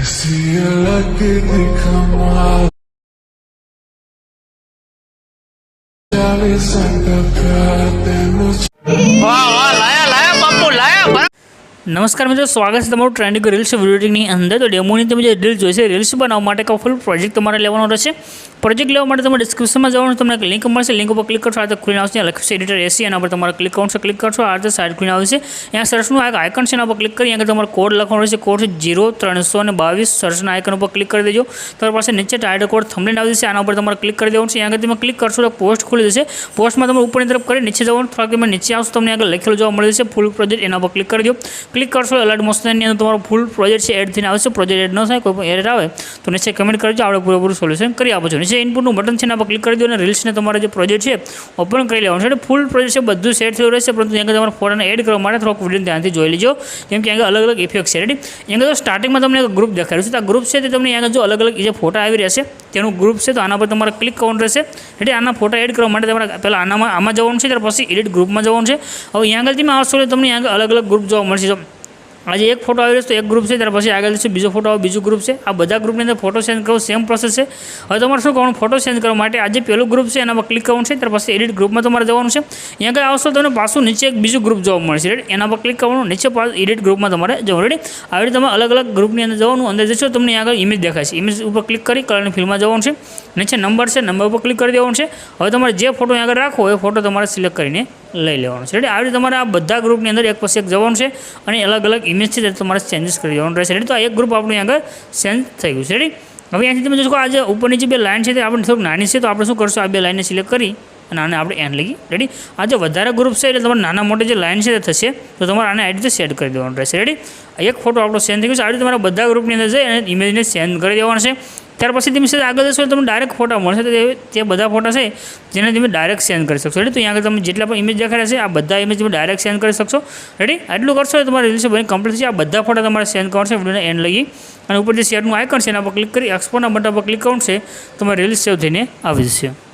ऐसी अलग दिखा चालीस नमस्कार मित्रों, स्वागत है तमाરું ટ્રેન્ડિંગ રીલ્સ વિડીયોની અંદર। તો ડેમોની તમે જે રીલ્સ જોઈશે, રીલ્સ બનાવવા માટે એક ફૂલ પ્રોજેક્ટ તમારે લેવાનો રહેશે। પ્રોજેક્ટ લેવા માટે તમારે ડિસ્ક્રિપ્શનમાં જવાનું, તમને એક લિંક મળશે, લિંક ઉપર ક્લિક કરશો, આ ખુલીને આવશે, લખ્યું છે એડિટર એસી, એના પર તમારે ક્લિક કરશો, ક્લિક કરશો, આ રીતે સાઇડ ખુલીને આવશે। અહીંયા સર્ચનું એક આઇકન છે, એના પર ક્લિક કરી અહીંયા તમારે કોડ લખવાનો રહેશે, કોડ છે 0322। સર્ચના આઇકન ઉપર ક્લિક કરી દેજો, તમારી પાસે નીચે ટાઇટલ કોડ થંબનેલ આવી જશે, આના ઉપર તમારે ક્લિક કરી દેવાનું છે। અહીંયા આગળ તમે ક્લિક કરશો તો પોસ્ટ ખુલી જશે, પોસ્ટમાં તમે ઉપરની તરફ કરી નીચે જવાનું, થોડાક તમે નીચે આવશો, તમને આગળ લખેલું જોવા મળી જશે ફૂલ પ્રોજેક્ટ, એના પર ક્લિક કરી દો। ક્લિક કરશો એલર્ટ મોશનની અંદર તમારો ફૂલ પ્રોજેક્ટ છે એડ થઈને આવશે। પ્રોજેક્ટ એડ ન થાય, કોઈ પણ એરર આવે તો નીચે કમેન્ટ કરજો, આપણે પૂરેપૂરું સોલ્યુશન કરી આપો છો। નીચે ઇનપુટનું બટન છે, એના પર ક્લિક કરી દો અને રીલ્સને તમારે જે પ્રોજેક્ટ છે ઓપન કરી લેવાનું છે। એટલે ફૂલ પ્રોજેક્ટ છે બધું સેટ થયું રહેશે, પરંતુ અહીંયા તમારે ફોટાને એડ કરવા માટે થોડોક વિડીયો ધ્યાનથી જોઈ લેજો, કેમ કે અહીંયા અલગ અલગ ઇફેક્ટ છે। રેડી, અહીંયા સ્ટાર્ટિંગમાં તમને એક ગ્રુપ દેખાડ્યું છે, તો આ ગ્રુપ છે તે તમને અહીંયા જો અલગ અલગ જે ફોટા આવી રહેશે તેનું ગ્રુપ છે, તો આના પર તમારે ક્લિક કરવાનું રહેશે। એટલે આના ફોટા એડ કરવા માટે તમારે પહેલાં આમાં જવાનું છે, ત્યાર પછી એડિટ ગ્રુપમાં જવાનું છે। હવે અહીંયા આગળ તમે આવશો તમને અહીંયા અલગ અલગ ગ્રુપ જોવા મળશે। આજે એક ફોટો આવી રહ્યો તો એક ગ્રુપ છે, ત્યાર પછી આગળ છે બીજો ફોટો આવે બીજું ગ્રુપ છે। આ બધા ગ્રુપની અંદર ફોટો સેન્ડ કરવો સેમ પ્રોસેસ છે। હવે તમારે શું કરવાનું, ફોટો સેન્ડ કરવા માટે આજે પહેલું ગ્રુપ છે એના પર ક્લિક કરવાનું છે, ત્યાર પછી એડિટ ગ્રુપમાં તમારે જવાનું છે। અહીંયા આગળ આવશો તમને પાછું નીચે એક બીજું ગ્રુપ જોવા મળશે, રેડી, એના પર ક્લિક કરવાનું, નીચે પાછું એડિટ ગ્રુપમાં તમારે જવાનું। રેડી, આવી રીતે તમે અલગ અલગ ગ્રુપની અંદર જવાનું, અંદર જશો તમને આગળ ઇમેજ દેખાય છે, ઇમેજ ઉપર ક્લિક કરી કલરની ફિલ્મમાં જવાનું છે, નીચે નંબર છે, નંબર ઉપર ક્લિક કરી દેવાનું છે। હવે તમારે જે ફોટો આગળ રાખવો એ ફોટો તમારે સિલેક્ટ કરીને લઈ લેવાનો છે। રેડી, આવી રીતે તમારે આ બધા ગ્રુપની અંદર એક પછી એક જવાનું છે અને અલગ અલગ ઇમેજ છે તે તમારે ચેન્જીસ કરી દેવાનું રહેશે। રેડી, તો આ એક ગ્રુપ આપણું આગળ ચેન્જ થઈ ગયું છે। રેડી, હવે અહીંથી તમે જોશો આ જે ઉપરની જે બે લાઇન છે તે આપણે થોડુંક નાની છે, તો આપણે શું કરશું, આ બે લાઇનને સિલેક્ટ કરી અને આને આપણે એન્ડ લઈએ। રેડી, આ જે વધારે ગ્રુપ છે એટલે તમારે નાના મોટી જે લાઇન છે તે થશે, તો તમારે આને આ રીતે સેટ કરી દેવાનું રહેશે। રેડી, એક ફોટો આપણો સેન્ડ થઈ ગયો છે। આવી રીતે તમારા બધા ગ્રુપની અંદર જઈ અને ઇમેજને સેન્ડ કરી દેવાનું છે। ત્યાર પછી તમે આગળ જશો તમને ડાયરેક્ટ ફોટા મળશે, તો તે બધા ફોટા છે જેને તમે ડાયરેક્ટ સેન્ડ કરી શકશો। રેડી, તો અહીંયા આગળ તમે જેટલા પણ ઇમેજ દેખાડ્યા છે આ બધા ઇમેજ તમે ડાયરેક્ટ સેન્ડ કરી શકશો। રેડી, આટલું કરશો તો તમારે રીલ્સ બની કમ્પ્લીટ છે। આ બધા ફોટા તમારે સેન્ડ કરવાનું છે, વિડીયોને એન્ડ લઈ અને ઉપર જે શેરનું આઇકન છે એના પર ક્લિક કરી એક્સપોર્ટના બટન પર ક્લિક કરવાનું છે, તમારે રીલ્સ સેવ થઈને આવી જશે।